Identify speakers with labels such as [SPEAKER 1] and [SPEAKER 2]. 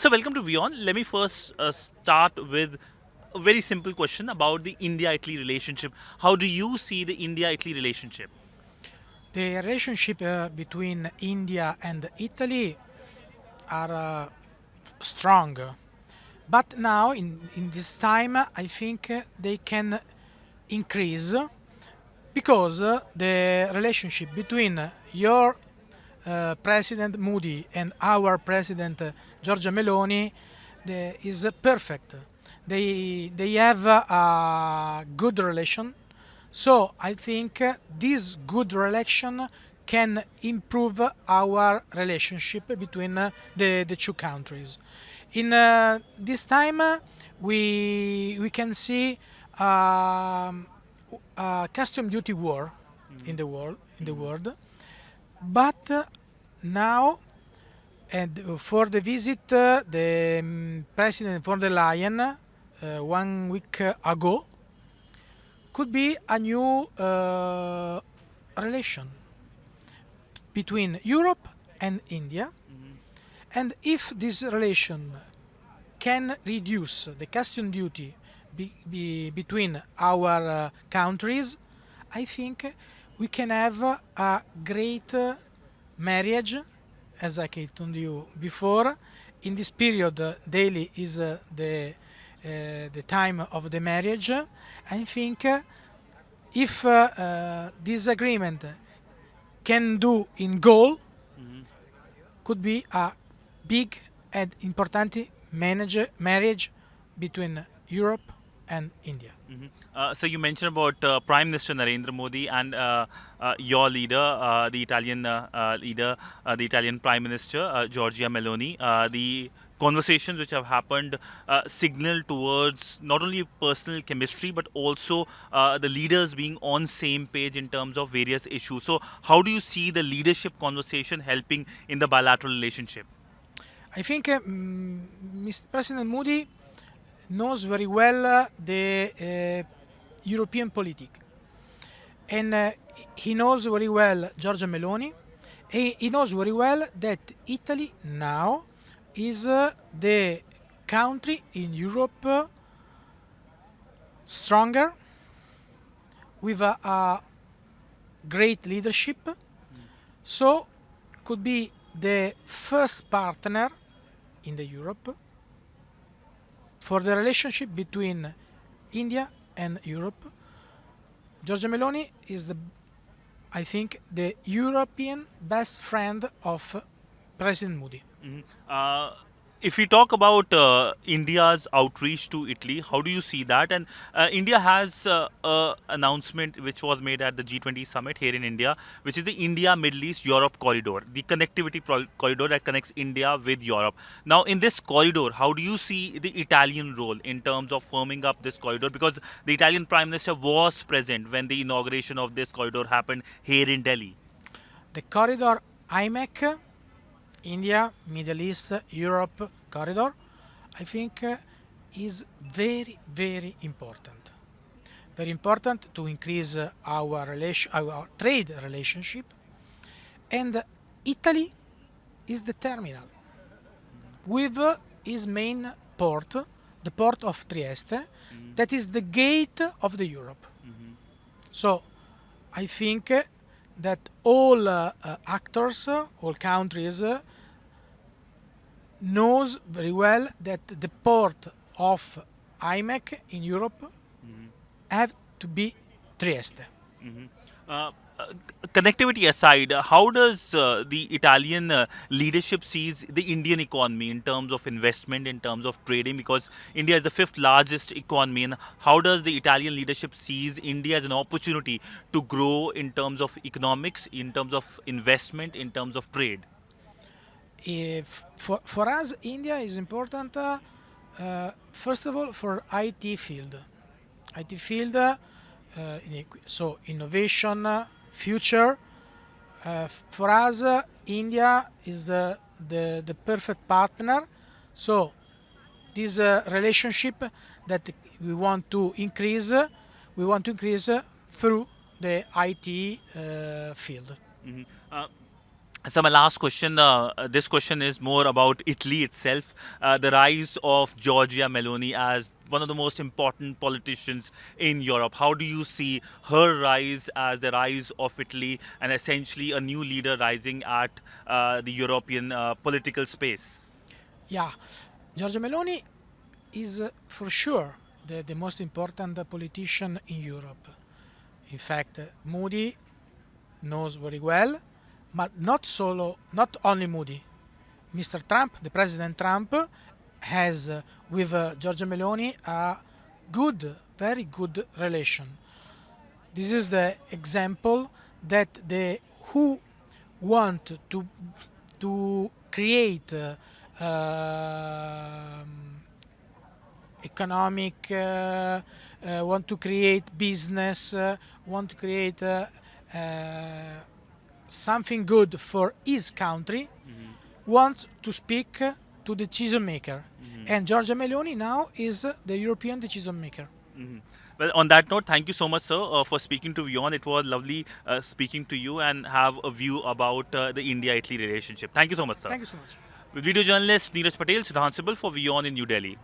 [SPEAKER 1] So welcome to WION. Let me first start with a very simple question about the India-Italy relationship. How do you see the India-Italy relationship?
[SPEAKER 2] The relationship between India and Italy are strong, but now in this time I think they can increase because the relationship between your President Moody and our President Giorgia Meloni is perfect. They have a good relation, so I think this good relation can improve our relationship between the two countries. In this time, we can see a custom duty war in the world, but now and for the visit, the President von der Leyen 1 week ago could be a new relation between Europe and India. And if this relation can reduce the custom duty between our countries, I think we can have a great marriage, as I told you before. In this period, daily is the time of the marriage. I think if this agreement can do in goal, could be a big and important marriage between Europe and India.
[SPEAKER 1] So you mentioned about Prime Minister Narendra Modi and your leader, the Italian leader, the Italian Prime Minister Giorgia Meloni. The conversations which have happened signal towards not only personal chemistry but also the leaders being on same page in terms of various issues. So how do you see the leadership conversation helping in the bilateral relationship?
[SPEAKER 2] I think Mr. President Moody knows very well the European politics, and he knows very well Giorgia Meloni. He knows very well that Italy now is the country in Europe stronger, with a great leadership, so could be the first partner in the Europe for the relationship between India and Europe. Giorgia Meloni is I think, the European best friend of President Moody.
[SPEAKER 1] If we talk about India's outreach to Italy, how do you see that? And India has an announcement which was made at the G20 Summit here in India, which is the India Middle East Europe corridor, the connectivity corridor that connects India with Europe. Now, in this corridor, how do you see the Italian role in terms of firming up this corridor? Because the Italian Prime Minister was present when the inauguration of this corridor happened here in Delhi.
[SPEAKER 2] The corridor IMEC, India, Middle East, Europe corridor, I think is very, very important. Very important to increase our trade relationship. And Italy is the terminal with its main port, the port of Trieste, that is the gate of the Europe. So I think that all actors, all countries knows very well that the port of IMEC in Europe have to be Trieste.
[SPEAKER 1] Connectivity aside, how does the Italian leadership sees the Indian economy in terms of investment, in terms of trading? Because India is the fifth largest economy, and how does the Italian leadership sees India as an opportunity to grow in terms of economics, in terms of investment, in terms of trade?
[SPEAKER 2] For us, India is important, first of all, for IT field. IT field, so innovation, future. For us, India is the perfect partner. So this relationship that we want to increase, through the IT field.
[SPEAKER 1] Mhm. Uh, So my last question, this question is more about Italy itself. The rise of Giorgia Meloni as one of the most important politicians in Europe. How do you see her rise as the rise of Italy and essentially a new leader rising at the European political space?
[SPEAKER 2] Yeah, Giorgia Meloni is for sure the most important politician in Europe. In fact, Moody knows very well, but not only Moody. Mr. Trump, the President Trump, has with Giorgia Meloni a good, very good relation. This is the example that the who want to create economic, want to create business, want to create something good for his country, wants to speak to the decision maker. And Giorgia Meloni now is the European decision maker.
[SPEAKER 1] Well, on that note, thank you so much, sir, for speaking to WION. It was lovely speaking to you and have a view about the India-Italy relationship. Thank you so much, sir.
[SPEAKER 2] Thank you so much.
[SPEAKER 1] With video journalist Neeraj Patel, Sidhant Sibal for WION in New Delhi.